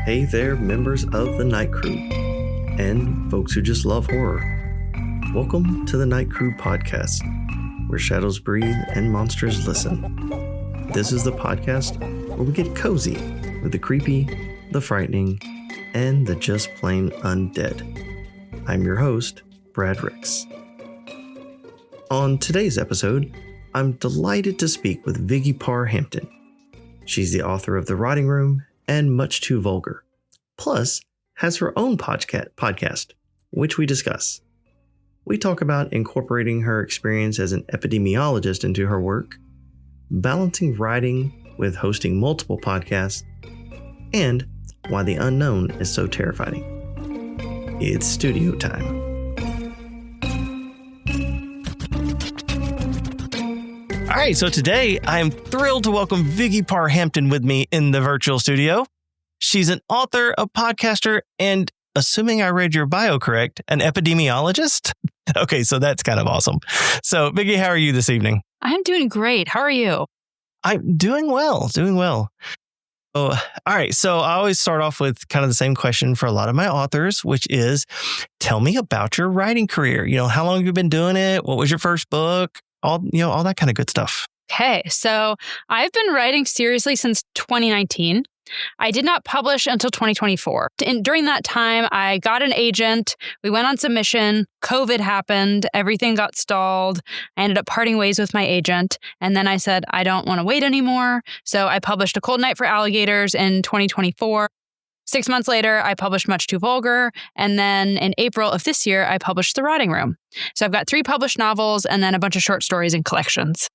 Hey there, members of the Night Crew, and folks who just love horror. Welcome to the Night Crew podcast, where shadows breathe and monsters listen. This is the podcast where we get cozy with the creepy, the frightening, and the just plain undead. I'm your host, Brad Ricks. On today's episode, I'm delighted to speak with Viggy Parr Hampton. She's the author of The Rotting Room and Much Too Vulgar, plus has her own podcast, which we discuss. We talk about incorporating her experience as an epidemiologist into her work, balancing writing with hosting multiple podcasts, and why the unknown is so terrifying. It's studio time. All right, so today I'm thrilled to welcome Viggy Parr Hampton with me in the virtual studio. She's an author, a podcaster, and assuming I read your bio correct, an epidemiologist? Okay, so that's kind of awesome. So, Viggy, how are you this evening? I'm doing great. How are you? I'm doing well. Oh, all right, so I always start off with kind of the same question for a lot of my authors, which is, tell me about your writing career. How long have you been doing it? What was your first book? All that kind of good stuff. Okay, so I've been writing seriously since 2019. I did not publish until 2024. And during that time, I got an agent. We went on submission. COVID happened. Everything got stalled. I ended up parting ways with my agent. And then I said, I don't want to wait anymore. So I published A Cold Night for Alligators in 2024. 6 months later, I published Much Too Vulgar. And then in April of this year, I published The Rotting Room. So I've got 3 published novels and then a bunch of short stories and collections.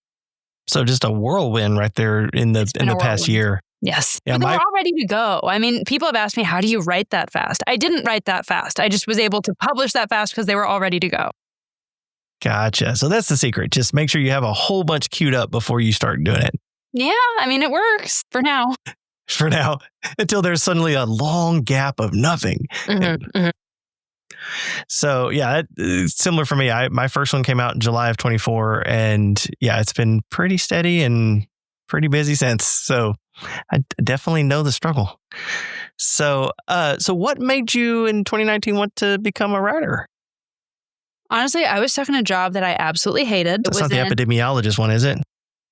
So just a whirlwind right there in the past year. Yes. Yeah, but we're all ready to go. I mean, people have asked me, how do you write that fast? I didn't write that fast. I just was able to publish that fast because they were all ready to go. Gotcha. So that's the secret. Just make sure you have a whole bunch queued up before you start doing it. Yeah. I mean, it works for now. For now, until there's suddenly a long gap of nothing. Mm-hmm. So yeah, it's similar for me. My first one came out in July of 24, and yeah, it's been pretty steady and pretty busy since. So I definitely know the struggle. So what made you in 2019 want to become a writer? Honestly, I was stuck in a job that I absolutely hated. That's not the epidemiologist one, is it?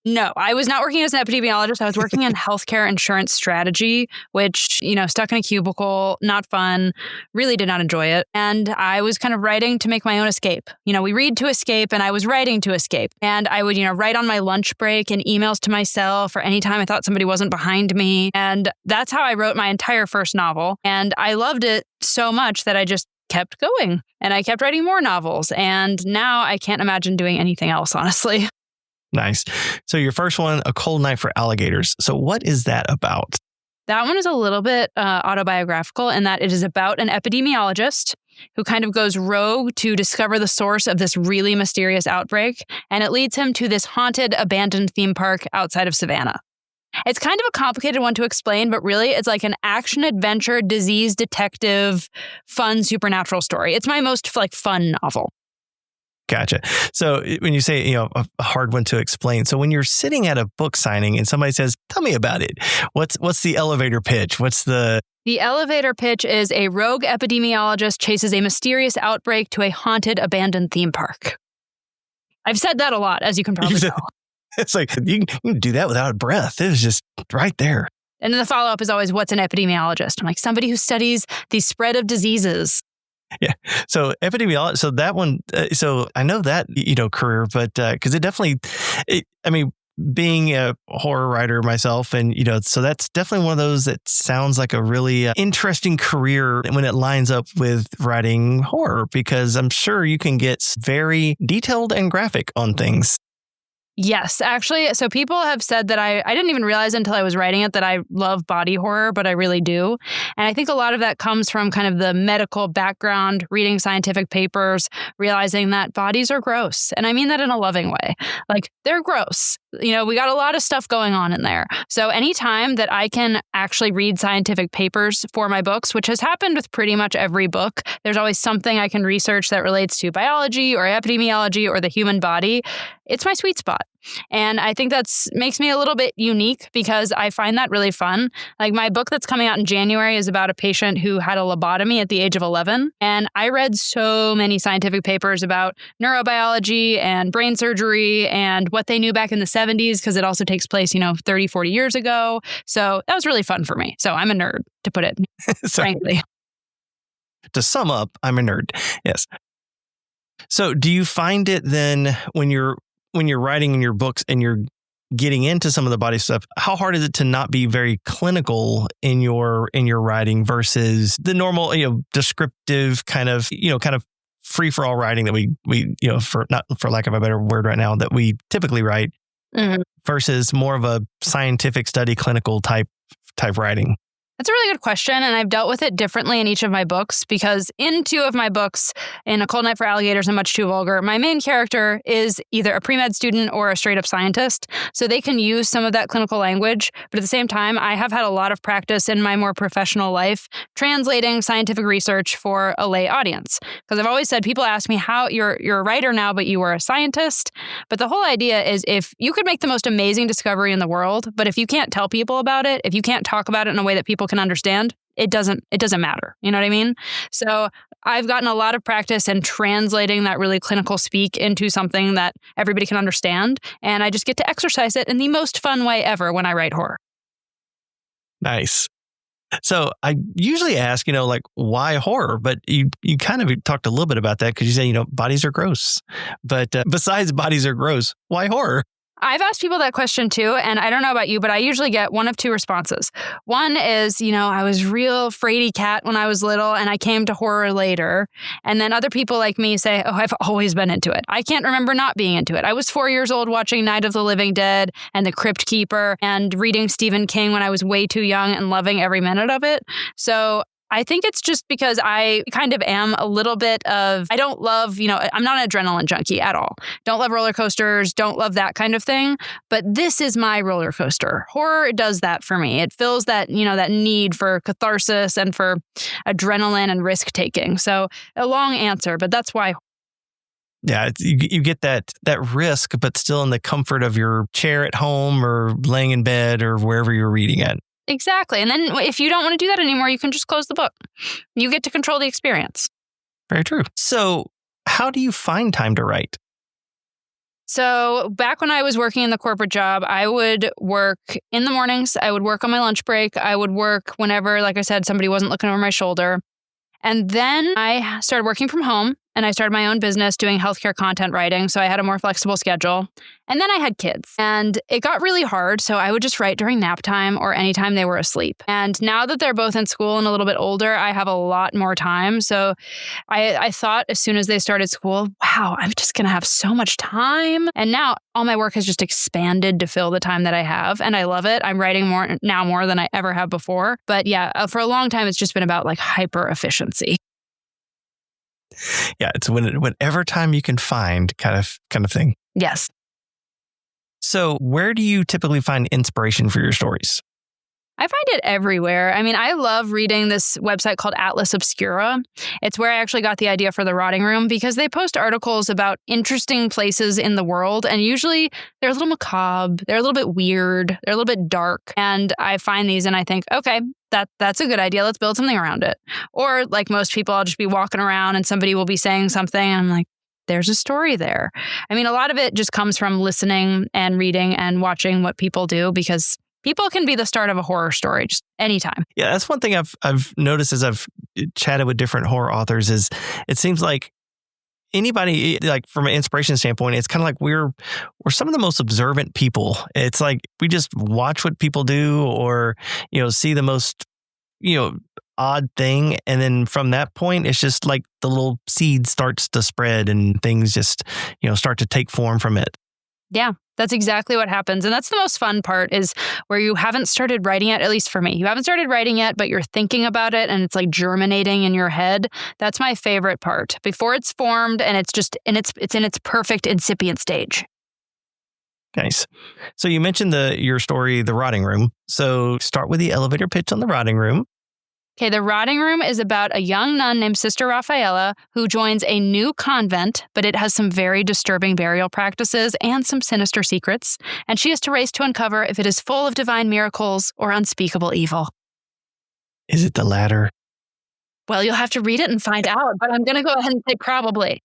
No, I was not working as an epidemiologist. I was working in healthcare insurance strategy, which, stuck in a cubicle, not fun, really did not enjoy it. And I was kind of writing to make my own escape. We read to escape, and I was writing to escape. And I would, write on my lunch break and emails to myself or anytime I thought somebody wasn't behind me. And that's how I wrote my entire first novel. And I loved it so much that I just kept going. And I kept writing more novels. And now I can't imagine doing anything else, honestly. Nice. So your first one, A Cold Night for Alligators. So what is that about? That one is a little bit autobiographical in that it is about an epidemiologist who kind of goes rogue to discover the source of this really mysterious outbreak. And it leads him to this haunted, abandoned theme park outside of Savannah. It's kind of a complicated one to explain, but really it's like an action-adventure, disease detective, fun, supernatural story. It's my most fun novel. Gotcha. So when you say, a hard one to explain. So when you're sitting at a book signing and somebody says, tell me about it. What's the elevator pitch? The elevator pitch is a rogue epidemiologist chases a mysterious outbreak to a haunted, abandoned theme park. I've said that a lot, as you can probably tell. It's like, you can do that without a breath. It was just right there. And then the follow-up is always, what's an epidemiologist? I'm like, somebody who studies the spread of diseases. Yeah. So epidemiology. So that one. So I know that career, but because it definitely. Being a horror writer myself, and so that's definitely one of those that sounds like a really interesting career when it lines up with writing horror, because I'm sure you can get very detailed and graphic on things. Yes, actually. So people have said that I didn't even realize until I was writing it that I love body horror, but I really do. And I think a lot of that comes from kind of the medical background, reading scientific papers, realizing that bodies are gross. And I mean that in a loving way. Like, they're gross. We got a lot of stuff going on in there. So anytime that I can actually read scientific papers for my books, which has happened with pretty much every book, there's always something I can research that relates to biology or epidemiology or the human body. It's my sweet spot. And I think that's makes me a little bit unique because I find that really fun. Like my book that's coming out in January is about a patient who had a lobotomy at the age of 11. And I read so many scientific papers about neurobiology and brain surgery and what they knew back in the 70s, because it also takes place, 30, 40 years ago. So that was really fun for me. So I'm a nerd, to put it frankly. To sum up, I'm a nerd. Yes. So do you find it then when you're writing in your books and you're getting into some of the body stuff, how hard is it to not be very clinical in your writing versus the normal, descriptive kind of free for all writing that we for not for lack of a better word right now that we typically write versus more of a scientific study, clinical type writing? That's a really good question, and I've dealt with it differently in each of my books because in two of my books, in A Cold Night for Alligators and Much Too Vulgar, my main character is either a pre-med student or a straight-up scientist, so they can use some of that clinical language, but at the same time, I have had a lot of practice in my more professional life translating scientific research for a lay audience, because I've always said, people ask me how you're a writer now, but you were a scientist, but the whole idea is if you could make the most amazing discovery in the world, but if you can't tell people about it, if you can't talk about it in a way that people can understand, it doesn't matter. You know what I mean? So I've gotten a lot of practice in translating that really clinical speak into something that everybody can understand. And I just get to exercise it in the most fun way ever when I write horror. Nice. So I usually ask, why horror? But you kind of talked a little bit about that because you said, bodies are gross. But besides bodies are gross, why horror? I've asked people that question too, and I don't know about you, but I usually get one of two responses. One is, I was real fraidy cat when I was little and I came to horror later. And then other people like me say, oh, I've always been into it. I can't remember not being into it. I was 4 years old watching Night of the Living Dead and The Crypt Keeper and reading Stephen King when I was way too young and loving every minute of it. So I think it's just because I kind of am a little bit of, I don't love, I'm not an adrenaline junkie at all. Don't love roller coasters, don't love that kind of thing. But this is my roller coaster. Horror does that for me. It fills that, that need for catharsis and for adrenaline and risk taking. So a long answer, but that's why. Yeah, you get that risk, but still in the comfort of your chair at home or laying in bed or wherever you're reading at. Exactly. And then if you don't want to do that anymore, you can just close the book. You get to control the experience. Very true. So how do you find time to write? So back when I was working in the corporate job, I would work in the mornings. I would work on my lunch break. I would work whenever, like I said, somebody wasn't looking over my shoulder. And then I started working from home and I started my own business doing healthcare content writing. So I had a more flexible schedule. And then I had kids and it got really hard. So I would just write during nap time or anytime they were asleep. And now that they're both in school and a little bit older, I have a lot more time. So I thought as soon as they started school, wow, I'm just going to have so much time. And now all my work has just expanded to fill the time that I have. And I love it. I'm writing more than I ever have before. But yeah, for a long time, it's just been about like hyper efficiency. Yeah, it's whenever time you can find kind of thing. Yes. So where do you typically find inspiration for your stories? I find it everywhere. I mean, I love reading this website called Atlas Obscura. It's where I actually got the idea for the Rotting Room because they post articles about interesting places in the world. And usually they're a little macabre. They're a little bit weird. They're a little bit dark. And I find these and I think, okay, that's a good idea. Let's build something around it. Or like most people, I'll just be walking around and somebody will be saying something. And I'm like, there's a story there. I mean, a lot of it just comes from listening and reading and watching what people do because people can be the start of a horror story just anytime. Yeah, that's one thing I've noticed as I've chatted with different horror authors is it seems like anybody, like from an inspiration standpoint, it's kind of like we're some of the most observant people. It's like we just watch what people do or, see the most, odd thing. And then from that point, it's just like the little seed starts to spread and things just, start to take form from it. Yeah, that's exactly what happens. And that's the most fun part is where you haven't started writing yet, at least for me. You haven't started writing yet, but you're thinking about it and it's like germinating in your head. That's my favorite part. Before it's formed and it's in its perfect incipient stage. Nice. So you mentioned your story, The Rotting Room. So start with the elevator pitch on The Rotting Room. Okay, The Rotting Room is about a young nun named Sister Raffaella who joins a new convent, but it has some very disturbing burial practices and some sinister secrets, and she has to race to uncover if it is full of divine miracles or unspeakable evil. Is it the latter? Well, you'll have to read it and find out, but I'm going to go ahead and say probably.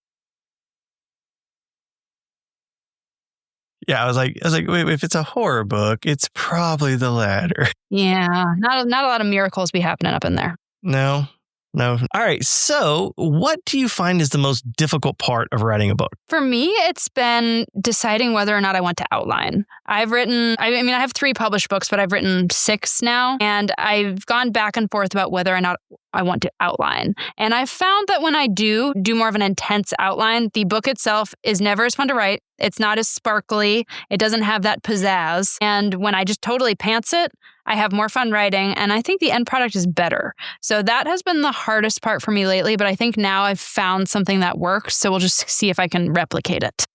Yeah, I was like, wait, if it's a horror book, it's probably the latter. Yeah, not a lot of miracles be happening up in there. No. All right. So what do you find is the most difficult part of writing a book? For me, it's been deciding whether or not I want to outline. I have 3 published books, but I've written 6 now. And I've gone back and forth about whether or not I want to outline. And I've found that when I do more of an intense outline, the book itself is never as fun to write. It's not as sparkly. It doesn't have that pizzazz. And when I just totally pants it, I have more fun writing, and I think the end product is better. So that has been the hardest part for me lately, but I think now I've found something that works, so we'll just see if I can replicate it.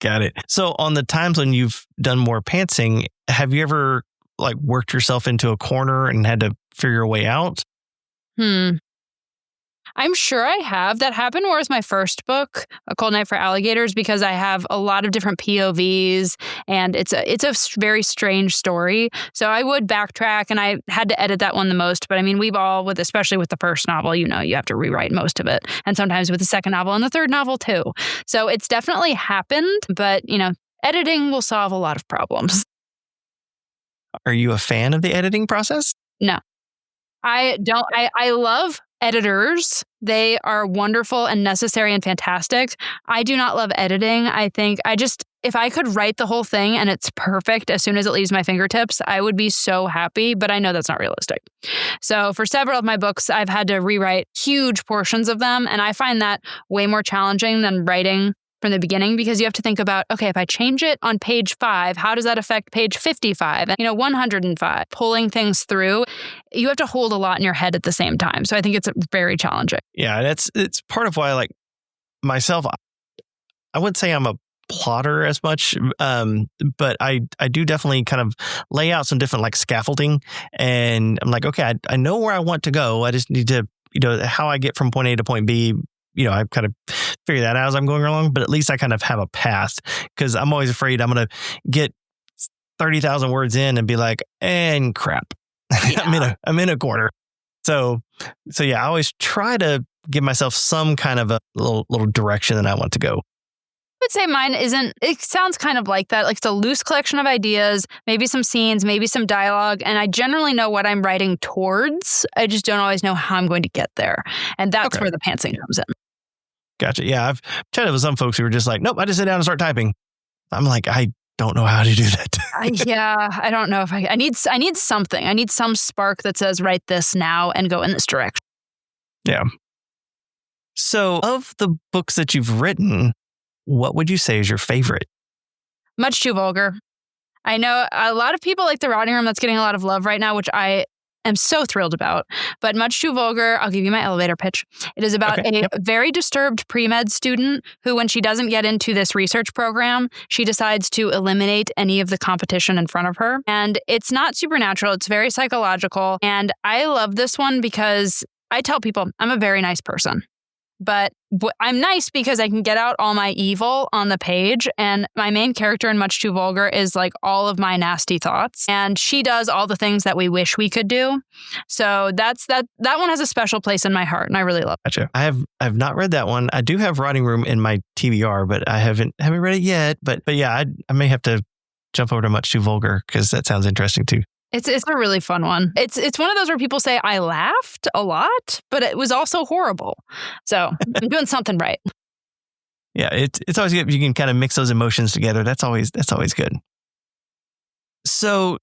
Got it. So on the times when you've done more pantsing, have you ever worked yourself into a corner and had to figure your way out? I'm sure I have. That happened more with my first book, A Cold Night for Alligators, because I have a lot of different POVs and it's a very strange story. So I would backtrack, and I had to edit that one the most. But I mean, especially with the first novel, you have to rewrite most of it. And sometimes with the second novel and the third novel too. So it's definitely happened, but editing will solve a lot of problems. Are you a fan of the editing process? No, I don't. I love editors. They are wonderful and necessary and fantastic. I do not love editing. I think if I could write the whole thing and it's perfect as soon as it leaves my fingertips, I would be so happy, but I know that's not realistic. So for several of my books, I've had to rewrite huge portions of them, and I find that way more challenging than writing from the beginning, because you have to think about, okay, if I change it on page 5, how does that affect page 55 and 105? Pulling things through, you have to hold a lot in your head at the same time. So I think it's very challenging. Yeah, it's part of why, myself, I wouldn't say I'm a plotter as much, but I do definitely kind of lay out some different scaffolding, and I'm like, okay, I know where I want to go. I just need to, how I get from point A to point B. I kind of figure that out as I'm going along, but at least I kind of have a path, because I'm always afraid I'm going to get 30,000 words in and be like, and crap, yeah. I'm in a corner. So yeah, I always try to give myself some kind of a little direction that I want to go. I would say mine isn't, it sounds kind of like that. It's a loose collection of ideas, maybe some scenes, maybe some dialogue. And I generally know what I'm writing towards. I just don't always know how I'm going to get there. And that's where the pantsing comes in. Gotcha. Yeah, I've chatted with some folks who were just like, nope, I just sit down and start typing. I'm like, I don't know how to do that. I don't know if I need something. I need some spark that says, write this now and go in this direction. Yeah. So of the books that you've written, what would you say is your favorite? Much Too Vulgar. I know a lot of people like The Rotting Room. That's getting a lot of love right now, which I am so thrilled about. But Much Too Vulgar, I'll give you my elevator pitch. It is about a very disturbed pre-med student who, when she doesn't get into this research program, she decides to eliminate any of the competition in front of her. And it's not supernatural. It's very psychological. And I love this one because I tell people I'm a very nice person. But I'm nice because I can get out all my evil on the page. And my main character in Much Too Vulgar is all of my nasty thoughts. And she does all the things that we wish we could do. So that one has a special place in my heart, and I really love it. Gotcha. I've not read that one. I do have Rotting Room in my TBR, but I haven't read it yet. But yeah, I may have to jump over to Much Too Vulgar, because that sounds interesting too. It's a really fun one. It's one of those where people say I laughed a lot, but it was also horrible. So I'm doing something right. Yeah, it's always good if you can kind of mix those emotions together. That's always good. So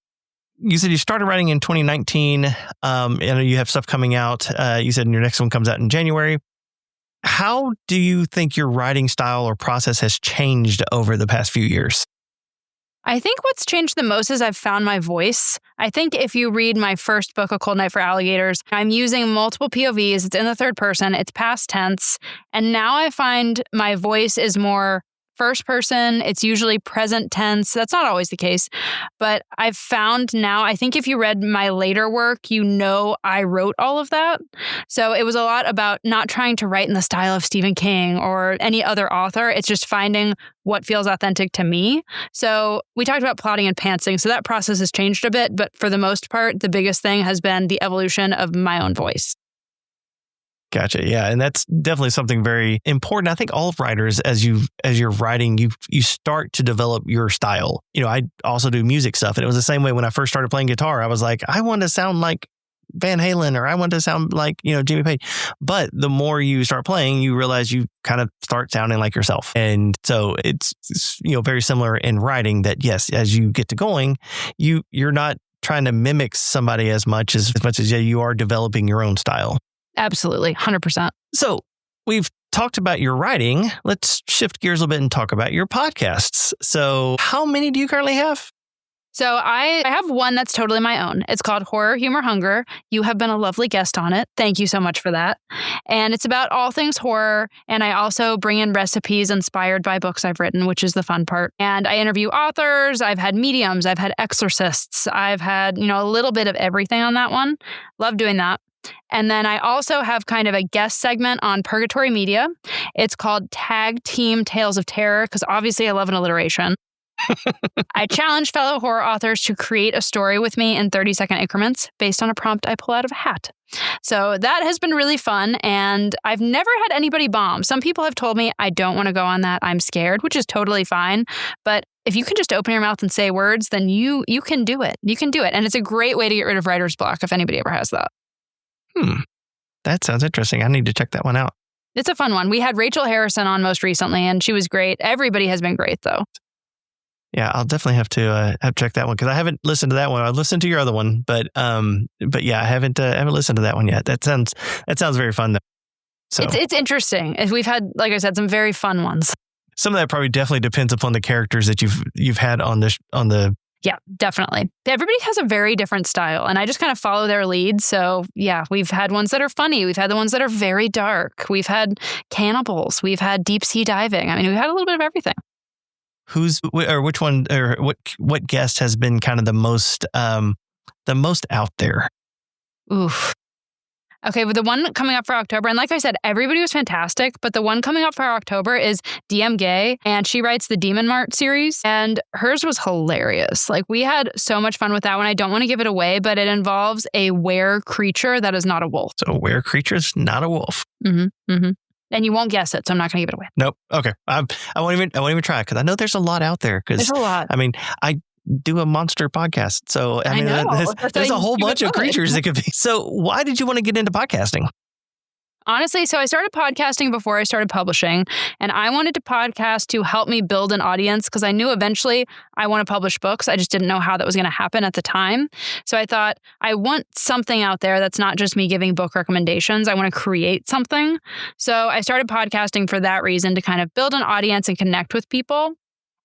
you said you started writing in 2019. And you have stuff coming out. You said your next one comes out in January. How do you think your writing style or process has changed over the past few years? I think what's changed the most is I've found my voice. I think if you read my first book, A Cold Night for Alligators, I'm using multiple POVs. It's in the third person. It's past tense. And now I find my voice is more first person. It's usually present tense. That's not always the case. But I've found now, I think if you read my later work, you know I wrote all of that. So it was a lot about not trying to write in the style of Stephen King or any other author. It's just finding what feels authentic to me. So we talked about plotting and pantsing. So that process has changed a bit. But for the most part, the biggest thing has been the evolution of my own voice. Gotcha. Yeah. And that's definitely something very important. I think all writers, as you're writing, you start to develop your style. I also do music stuff. And it was the same way when I first started playing guitar. I was like, I want to sound like Van Halen, or I want to sound like, Jimmy Page. But the more you start playing, you realize you kind of start sounding like yourself. And so it's very similar in writing that, yes, as you get to going, you're not trying to mimic somebody as much as you are developing your own style. Absolutely. 100%. So we've talked about your writing. Let's shift gears a little bit and talk about your podcasts. So how many do you currently have? So I have one that's totally my own. It's called Horror, Humor, Hunger. You have been a lovely guest on it. Thank you so much for that. And it's about all things horror. And I also bring in recipes inspired by books I've written, which is the fun part. And I interview authors. I've had mediums. I've had exorcists. I've had, a little bit of everything on that one. Love doing that. And then I also have kind of a guest segment on Purgatory Media. It's called Tag Team Tales of Terror, because obviously I love an alliteration. I challenge fellow horror authors to create a story with me in 30-second increments based on a prompt I pull out of a hat. So that has been really fun, and I've never had anybody bomb. Some people have told me I don't want to go on that. I'm scared, which is totally fine. But if you can just open your mouth and say words, then you can do it. You can do it. And it's a great way to get rid of writer's block if anybody ever has that. That sounds interesting. I need to check that one out. It's a fun one. We had Rachel Harrison on most recently, and she was great. Everybody has been great, though. Yeah, I'll definitely have to check that one because I haven't listened to that one. I've listened to your other one, but yeah, I haven't listened to that one yet. That sounds very fun though. So it's interesting. We've had, like I said, some very fun ones. Some of that probably definitely depends upon the characters that you've had on the. Yeah, definitely. Everybody has a very different style, and I just kind of follow their lead. So yeah, we've had ones that are funny. We've had the ones that are very dark. We've had cannibals. We've had deep sea diving. I mean, we've had a little bit of everything. Which one or what guest has been kind of the most out there? Oof. Okay, but the one coming up for October, and like I said, everybody was fantastic, but the one coming up for October is DM Gay, and she writes the Demon Mart series, and hers was hilarious. Like, we had so much fun with that one. I don't want to give it away, but it involves a were creature that is not a wolf. So a were creature is not a wolf. Mm-hmm. Mm-hmm. And you won't guess it, so I'm not going to give it away. Nope. Okay. I won't even try because I know there's a lot out there. There's a lot. I mean, I do a monster podcast, so I mean, there's a whole bunch of creatures that could be. So, why did you want to get into podcasting? Honestly, so I started podcasting before I started publishing, and I wanted to podcast to help me build an audience because I knew eventually I want to publish books. I just didn't know how that was going to happen at the time. So I thought I want something out there that's not just me giving book recommendations. I want to create something. So I started podcasting for that reason, to kind of build an audience and connect with people.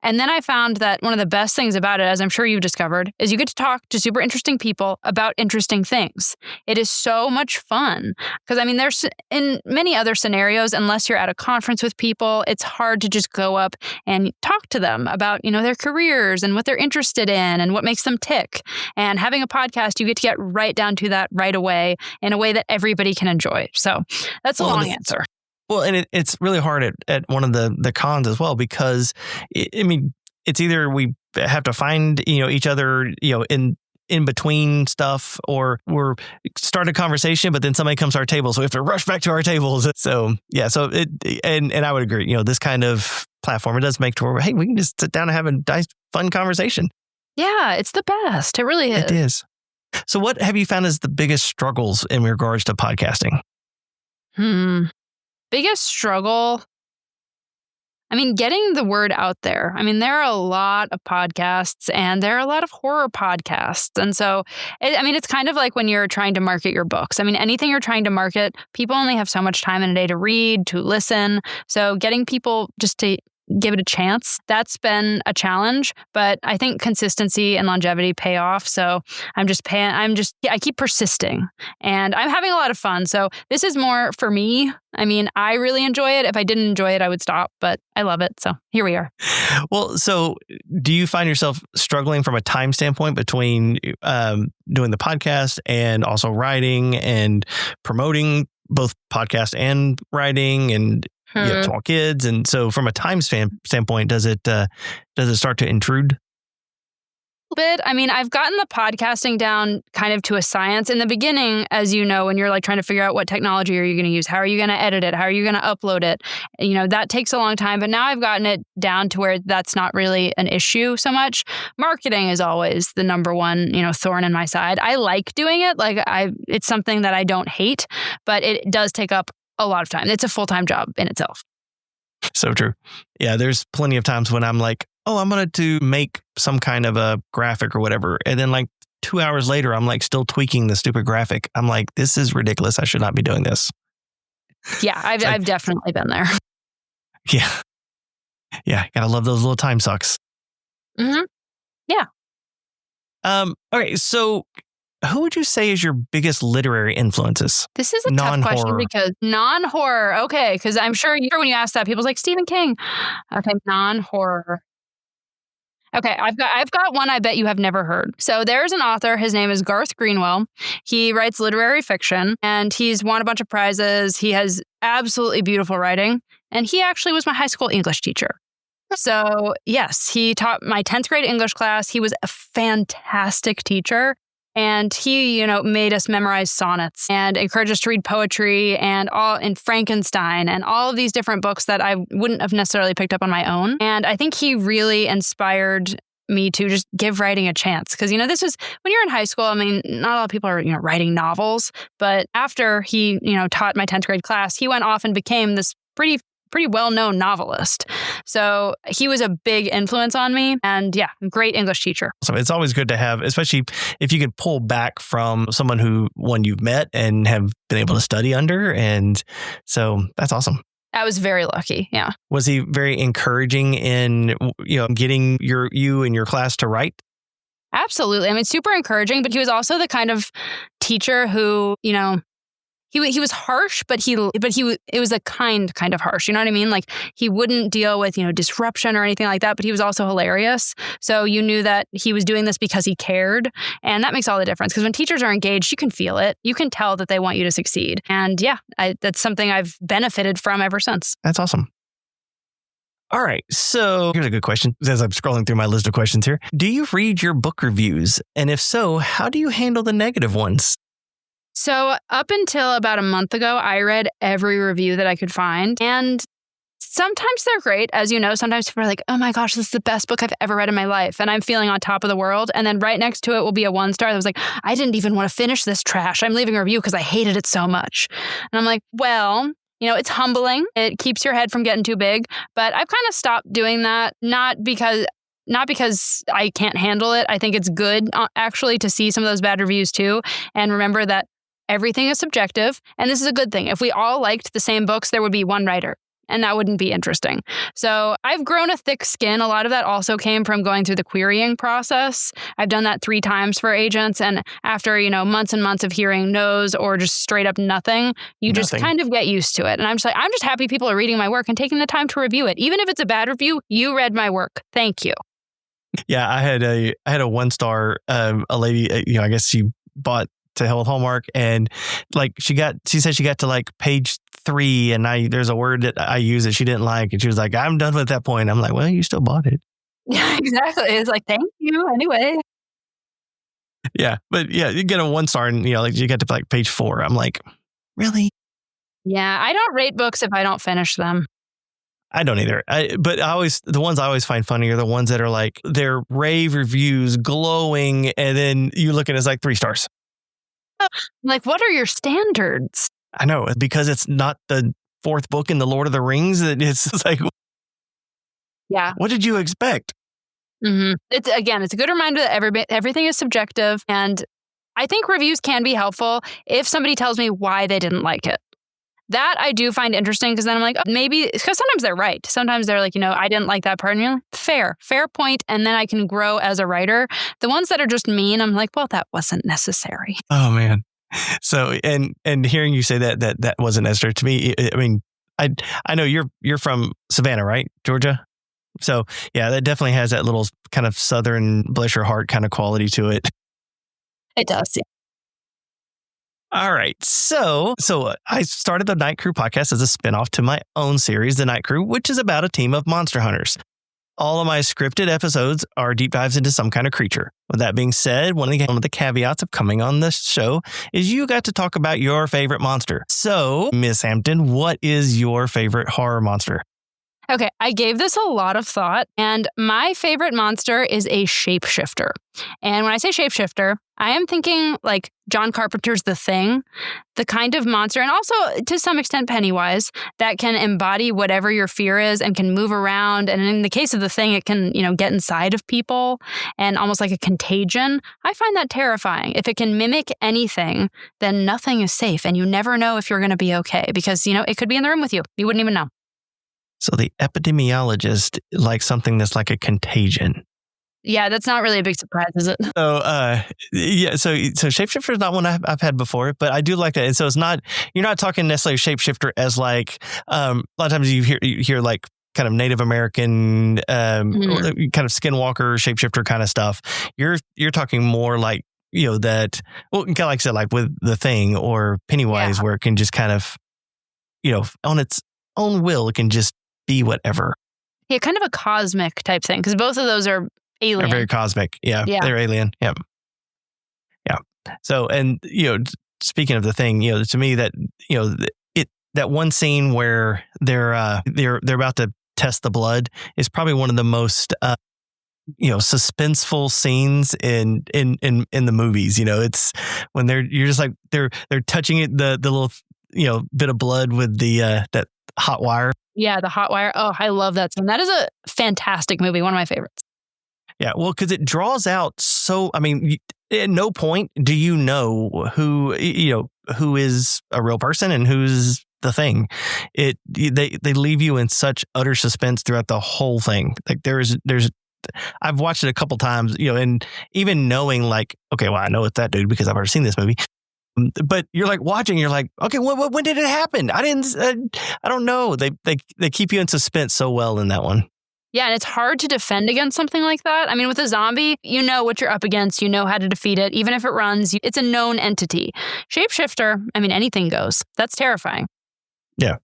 And then I found that one of the best things about it, as I'm sure you've discovered, is you get to talk to super interesting people about interesting things. It is so much fun. Because, I mean, there's in many other scenarios, unless you're at a conference with people, it's hard to just go up and talk to them about, their careers and what they're interested in and what makes them tick. And having a podcast, you get to get right down to that right away in a way that everybody can enjoy. So that's a long answer. Well, and it's really hard at one of the cons as well, because it's either we have to find, each other, in between stuff, or we're start a conversation, but then somebody comes to our table. So we have to rush back to our tables. So, yeah. So and I would agree, this kind of platform, it does make to where, hey, we can just sit down and have a nice, fun conversation. Yeah, it's the best. It really is. It is. So what have you found as the biggest struggles in regards to podcasting? Biggest struggle, getting the word out there. There are a lot of podcasts, and there are a lot of horror podcasts. And so, it's kind of like when you're trying to market your books. Anything you're trying to market, people only have so much time in a day to read, to listen. So getting people just to give it a chance. That's been a challenge, but I think consistency and longevity pay off. So I keep persisting and I'm having a lot of fun. So this is more for me. I mean, I really enjoy it. If I didn't enjoy it, I would stop, but I love it. So here we are. Well, so do you find yourself struggling from a time standpoint between doing the podcast and also writing and promoting both podcast and writing, and you have small kids? And so from a time standpoint, does it start to intrude? Bit. I mean, I've gotten the podcasting down kind of to a science. In the beginning, as you know, when you're like trying to figure out what technology are you going to use, how are you going to edit it, how are you going to upload it, that takes a long time. But now I've gotten it down to where that's not really an issue so much. Marketing is always the number one, thorn in my side. I like doing it. It's something that I don't hate, but it does take up a lot of time. It's a full-time job in itself. So true. Yeah, there's plenty of times when I'm like, oh, I'm going to make some kind of a graphic or whatever. And then like 2 hours later, I'm like still tweaking the stupid graphic. I'm like, this is ridiculous. I should not be doing this. Yeah, I've definitely been there. Yeah. Yeah. Gotta love those little time sucks. Mm-hmm. Yeah. Okay. So who would you say is your biggest literary influences? This is a tough question because non-horror. Okay. Because I'm sure when you ask that, people's like Stephen King. Okay. Non-horror. Okay, I've got one I bet you have never heard. So there's an author, his name is Garth Greenwell. He writes literary fiction and he's won a bunch of prizes. He has absolutely beautiful writing. And he actually was my high school English teacher. So yes, he taught my 10th grade English class. He was a fantastic teacher. And he, made us memorize sonnets and encouraged us to read poetry and Frankenstein and all of these different books that I wouldn't have necessarily picked up on my own. And I think he really inspired me to just give writing a chance. Because, this was when you're in high school. I mean, not a lot of people are, writing novels. But after he, taught my 10th grade class, he went off and became this pretty well-known novelist. So he was a big influence on me and great English teacher. So it's always good to have, especially if you can pull back from someone one you've met and have been able to study under. And so that's awesome. I was very lucky. Yeah. Was he very encouraging in, getting you and your class to write? Absolutely. I mean, super encouraging, but he was also the kind of teacher who, He was harsh, but it was a kind of harsh. You know what I mean? Like he wouldn't deal with, disruption or anything like that, but he was also hilarious. So you knew that he was doing this because he cared. And that makes all the difference because when teachers are engaged, you can feel it. You can tell that they want you to succeed. And that's something I've benefited from ever since. That's awesome. All right. So here's a good question as I'm scrolling through my list of questions here. Do you read your book reviews? And if so, how do you handle the negative ones? So up until about a month ago, I read every review that I could find. And sometimes they're great. As you know, sometimes people are like, oh my gosh, this is the best book I've ever read in my life. And I'm feeling on top of the world. And then right next to it will be a 1-star that was like, I didn't even want to finish this trash. I'm leaving a review because I hated it so much. And I'm like, well, it's humbling. It keeps your head from getting too big. But I've kind of stopped doing that, not because I can't handle it. I think it's good actually to see some of those bad reviews too. And remember that everything is subjective, and this is a good thing. If we all liked the same books, there would be one writer, and that wouldn't be interesting. So I've grown a thick skin. A lot of that also came from going through the querying process. I've done that 3 times for agents, and after, months and months of hearing no's or just straight up nothing, you just kind of get used to it. And I'm just happy people are reading my work and taking the time to review it. Even if it's a bad review, you read my work. Thank you. Yeah, I had a 1-star, a lady, I guess she bought to hell with Hallmark, and like she said she got to like page 3 and there's a word that I use that she didn't like, and she was like, I'm done with that point. I'm like, well, you still bought it. Yeah, exactly. It's like, thank you anyway. Yeah, but you get a 1-star and like you get to like page 4. I'm like, really? Yeah, I don't rate books if I don't finish them. I don't either. But the ones I always find funny are the ones that are like they're rave reviews, glowing, and then you look at it as like 3 stars. Like, what are your standards? I know, because it's not the 4th book in the Lord of the Rings. It's like, yeah. What did you expect? Mm-hmm. It's a good reminder that everything is subjective. And I think reviews can be helpful if somebody tells me why they didn't like it. That I do find interesting because then I'm like, oh, maybe, because sometimes they're right. Sometimes they're like, I didn't like that part. And you're like, fair point. And then I can grow as a writer. The ones that are just mean, I'm like, well, that wasn't necessary. Oh, man. So, and hearing you say that wasn't necessary to me. I mean, I know you're from Savannah, right? Georgia. So yeah, that definitely has that little kind of Southern bless your heart kind of quality to it. It does. Yeah. All right. So I started the Night Crew podcast as a spinoff to my own series, The Night Crew, which is about a team of monster hunters. All of my scripted episodes are deep dives into some kind of creature. With that being said, one of the caveats of coming on this show is you got to talk about your favorite monster. So, Miss Hampton, what is your favorite horror monster? Okay, I gave this a lot of thought, and my favorite monster is a shapeshifter. And when I say shapeshifter, I am thinking like John Carpenter's The Thing, the kind of monster, and also to some extent Pennywise, that can embody whatever your fear is and can move around. And in the case of The Thing, it can, get inside of people and almost like a contagion. I find that terrifying. If it can mimic anything, then nothing is safe, and you never know if you're going to be okay because, it could be in the room with you. You wouldn't even know. So the epidemiologist likes something that's like a contagion. Yeah, that's not really a big surprise, is it? So, so shapeshifter is not one I've had before, but I do like that. And so you're not talking necessarily shapeshifter as like, a lot of times you hear like kind of Native American, kind of skinwalker, shapeshifter kind of stuff. You're talking more like, that, well, kind of like I said, like with The Thing or Pennywise, where it can just kind of, on its own will, it can just be whatever. Yeah, kind of a cosmic type thing, because both of those are alien. They're very cosmic. Yeah, they're alien. Yeah. Yeah. So, and, speaking of The Thing, to me that, that one scene where they're about to test the blood is probably one of the most, suspenseful scenes in the movies. It's when you're just like, they're touching it, the little, bit of blood with the, that hot wire. Yeah, the hot wire. Oh, I love that scene. That is a fantastic movie. One of my favorites. Yeah, well, because it draws out at no point do you know who is a real person and who's the thing. They leave you in such utter suspense throughout the whole thing. Like there's I've watched it a couple times, and even knowing like, okay, well, I know it's that dude because I've already seen this movie. But you're like watching, you're like, okay, when did it happen? I don't know. They keep you in suspense so well in that one. Yeah, and it's hard to defend against something like that. I mean, with a zombie, you know what you're up against. You know how to defeat it. Even if it runs, it's a known entity. Shapeshifter, I mean, anything goes. That's terrifying. Yeah.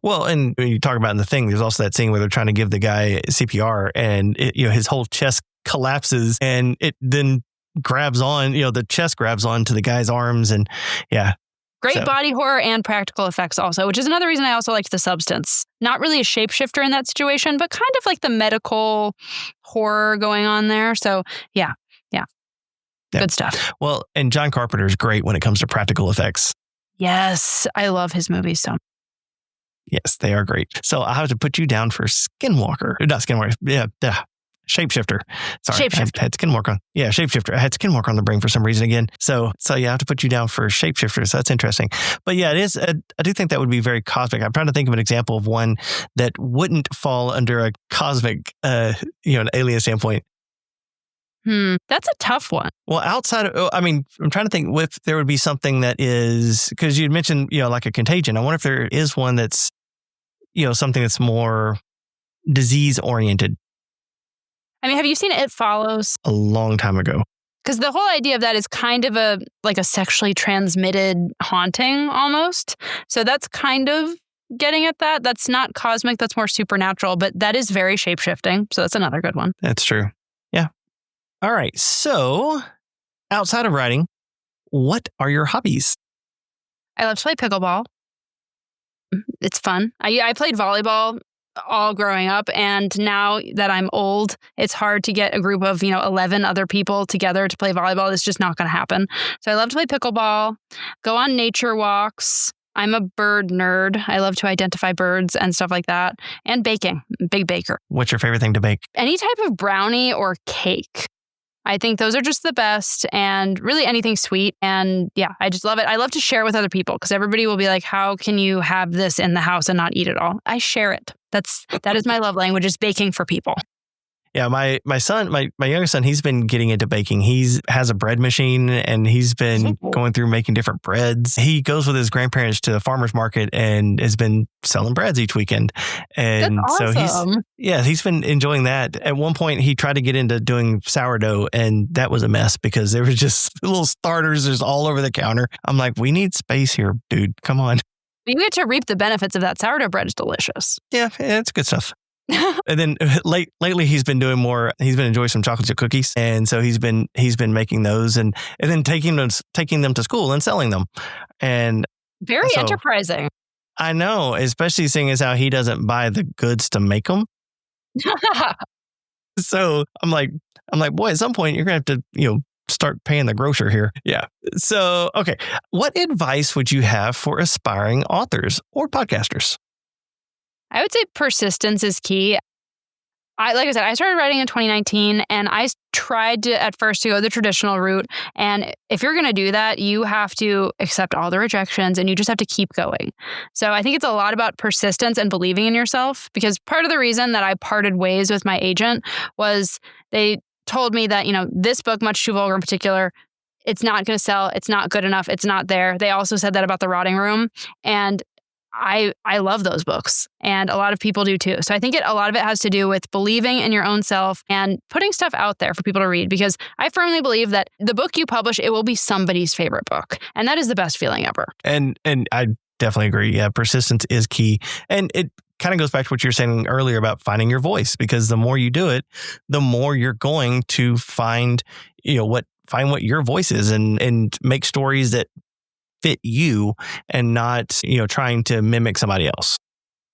Well, and when you talk about in The Thing, there's also that scene where they're trying to give the guy CPR and his whole chest collapses and it then grabs on, the chest grabs on to the guy's arms and Great body horror and practical effects also, which is another reason I also liked The Substance. Not really a shapeshifter in that situation, but kind of like the medical horror going on there. So yeah. Good stuff. Well, and John Carpenter is great when it comes to practical effects. Yes, I love his movies so. Yes, they are great. So I have to put you down for Skinwalker. Not Skinwalker. Yeah. Shapeshifter. Sorry. Shapeshifter. I had Skinwalker. Yeah, Shapeshifter. I had Skinwalker on the brain for some reason again. So I have to put you down for Shapeshifter. So that's interesting. But yeah, it is. I do think that would be very cosmic. I'm trying to think of an example of one that wouldn't fall under a cosmic, an alien standpoint. That's a tough one. Well, outside of, I'm trying to think if there would be something that is, because you'd mentioned, like a contagion. I wonder if there is one that's, something that's more disease oriented. I mean, have you seen It Follows? A long time ago. Because the whole idea of that is kind of a sexually transmitted haunting almost. So that's kind of getting at that. That's not cosmic. That's more supernatural. But that is very shape-shifting. So that's another good one. That's true. Yeah. All right. So outside of writing, what are your hobbies? I love to play pickleball. It's fun. I played volleyball all growing up, and now that I'm old, it's hard to get a group of 11 other people together to play volleyball. It's just not going to happen. So I love to play pickleball, go on nature walks. I'm a bird nerd. I love to identify birds and stuff like that, and baking. Big baker. What's your favorite thing to bake? Any type of brownie or cake. I think those are just the best, and really anything sweet. And yeah, I just love it. I love to share with other people because everybody will be like, how can you have this in the house and not eat it all? I share it. That is my love language, is baking for people. Yeah, my son, my youngest son, he's been getting into baking. He has a bread machine and he's been going through making different breads. He goes with his grandparents to the farmer's market and has been selling breads each weekend. And That's awesome. so he's been enjoying that. At one point, he tried to get into doing sourdough, and that was a mess because there was just little starters just all over the counter. I'm like, we need space here, dude. Come on. You get to reap the benefits of that. Sourdough bread is delicious. Yeah, it's good stuff. And then lately he's been enjoying some chocolate chip cookies. And so he's been making those and then taking them to school and selling them. And very enterprising. I know, especially seeing as how he doesn't buy the goods to make them. So I'm like, boy, at some point you're going to have to, start paying the grocer here. Yeah. So, okay. What advice would you have for aspiring authors or podcasters? I would say persistence is key. Like I said, I started writing in 2019 and I tried to at first to go the traditional route. And if you're going to do that, you have to accept all the rejections and you just have to keep going. So I think it's a lot about persistence and believing in yourself, because part of the reason that I parted ways with my agent was they told me that, this book, Much Too Vulgar in particular, it's not going to sell. It's not good enough. It's not there. They also said that about The Rotting Room. And I love those books, and a lot of people do too. So I think a lot of it has to do with believing in your own self and putting stuff out there for people to read, because I firmly believe that the book you publish, it will be somebody's favorite book. And that is the best feeling ever. And I definitely agree. Yeah, persistence is key. And it kind of goes back to what you were saying earlier about finding your voice, because the more you do it, the more you're going to find what your voice is and make stories that fit you and not, trying to mimic somebody else.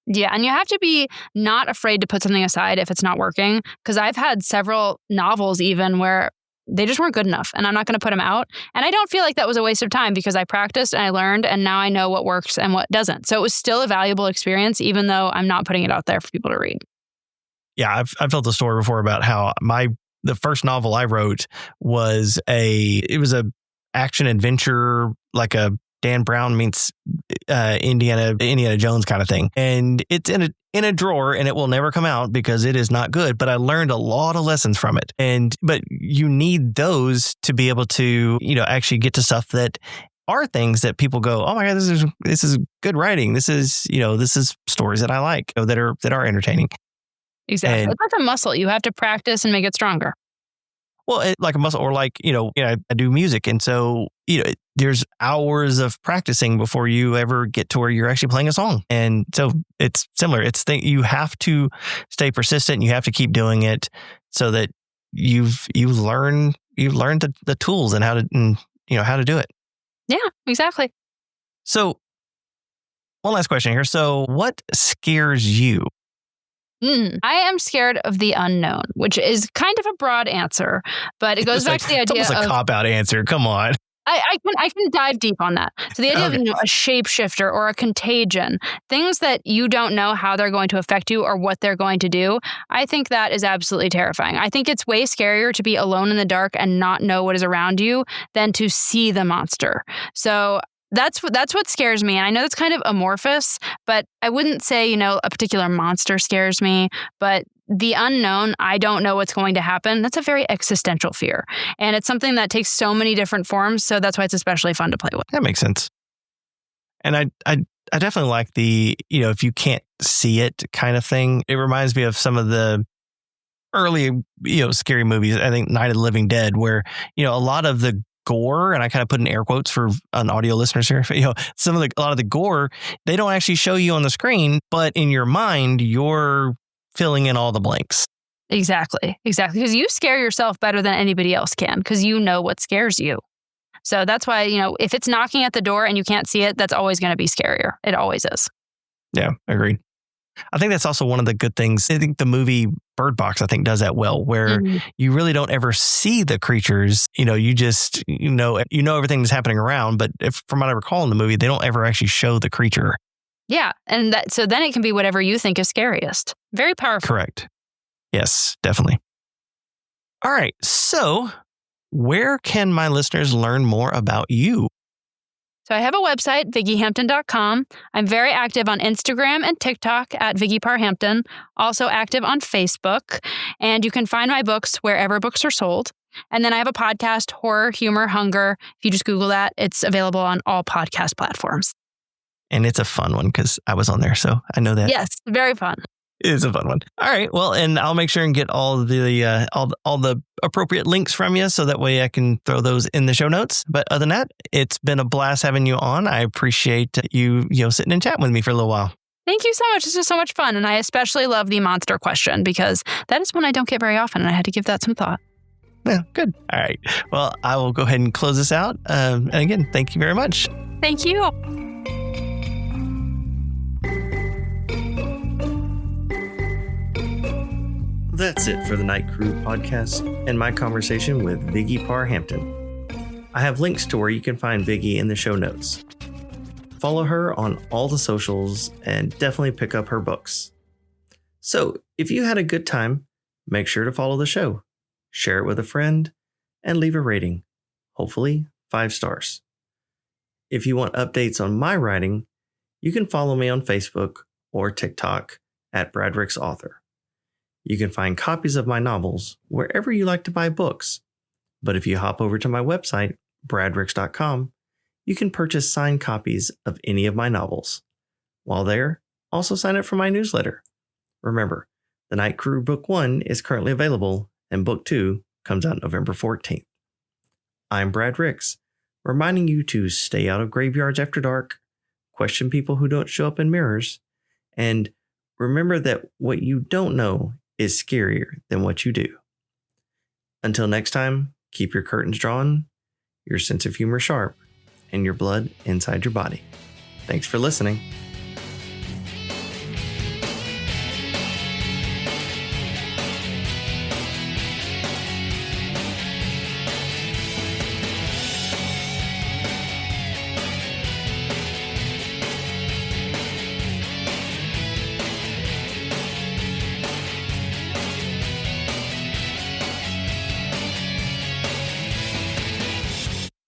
Yeah. And you have to be not afraid to put something aside if it's not working. Because I've had several novels even where they just weren't good enough and I'm not going to put them out. And I don't feel like that was a waste of time because I practiced and I learned and now I know what works and what doesn't. So it was still a valuable experience, even though I'm not putting it out there for people to read. Yeah. I've told the story before about how the first novel I wrote was a action adventure, like a Dan Brown meets Indiana Jones kind of thing. And it's in a drawer and it will never come out because it is not good. But I learned a lot of lessons from it. But you need those to be able to, actually get to stuff that are things that people go, oh my God, this is good writing. This is stories that I like, that are entertaining. Exactly. It's like a muscle. You have to practice and make it stronger. Well, like a muscle, or like, I do music. And so, there's hours of practicing before you ever get to where you're actually playing a song. And so it's similar. You have to stay persistent and you have to keep doing it so that you've learned the tools and how to do it. Yeah, exactly. So one last question here. So what scares you? I am scared of the unknown, which is kind of a broad answer, but it goes back to the idea of... It's almost a cop-out answer. Come on. I can dive deep on that. So the idea of a shapeshifter or a contagion, things that you don't know how they're going to affect you or what they're going to do, I think that is absolutely terrifying. I think it's way scarier to be alone in the dark and not know what is around you than to see the monster. So that's what scares me. And I know that's kind of amorphous, but I wouldn't say, a particular monster scares me, but the unknown, I don't know what's going to happen. That's a very existential fear. And it's something that takes so many different forms. So that's why it's especially fun to play with. That makes sense. And I definitely like the, if you can't see it kind of thing. It reminds me of some of the early, scary movies. I think Night of the Living Dead, where, a lot of the gore, and I kind of put in air quotes for an audio listeners here, a lot of the gore, they don't actually show you on the screen, but in your mind, you're filling in all the blanks. Exactly. Because you scare yourself better than anybody else can, because you know what scares you. So that's why, if it's knocking at the door and you can't see it, that's always going to be scarier. It always is. Yeah, agreed. I think that's also one of the good things. I think the movie Bird Box, does that well, where you really don't ever see the creatures. You just, everything that's happening around. But from what I recall in the movie, they don't ever actually show the creature. Yeah. And so then it can be whatever you think is scariest. Very powerful. Correct. Yes, definitely. All right. So where can my listeners learn more about you? So I have a website, viggyhampton.com. I'm very active on Instagram and TikTok at Viggy Parr Hampton, also active on Facebook. And you can find my books wherever books are sold. And then I have a podcast, Horror, Humor, Hunger. If you just Google that, it's available on all podcast platforms. And it's a fun one because I was on there, so I know that. Yes, very fun. It is a fun one. All right. Well, and I'll make sure and get all the appropriate links from you so that way I can throw those in the show notes. But other than that, it's been a blast having you on. I appreciate you sitting and chatting with me for a little while. Thank you so much. This was so much fun. And I especially love the monster question because that is one I don't get very often. And I had to give that some thought. Yeah, good. All right. Well, I will go ahead and close this out. And again, thank you very much. Thank you. That's it for the Night Crew podcast and my conversation with Viggy Parr Hampton. I have links to where you can find Viggy in the show notes. Follow her on all the socials and definitely pick up her books. So, if you had a good time, make sure to follow the show, share it with a friend, and leave a rating. Hopefully, 5 stars. If you want updates on my writing, you can follow me on Facebook or TikTok at Bradrick's Author. You can find copies of my novels wherever you like to buy books. But if you hop over to my website, bradricks.com, you can purchase signed copies of any of my novels. While there, also sign up for my newsletter. Remember, The Night Crew Book 1 is currently available, and Book 2 comes out November 14th. I'm Brad Ricks, reminding you to stay out of graveyards after dark, question people who don't show up in mirrors, and remember that what you don't know is scarier than what you do. Until next time, keep your curtains drawn, your sense of humor sharp, and your blood inside your body. Thanks for listening.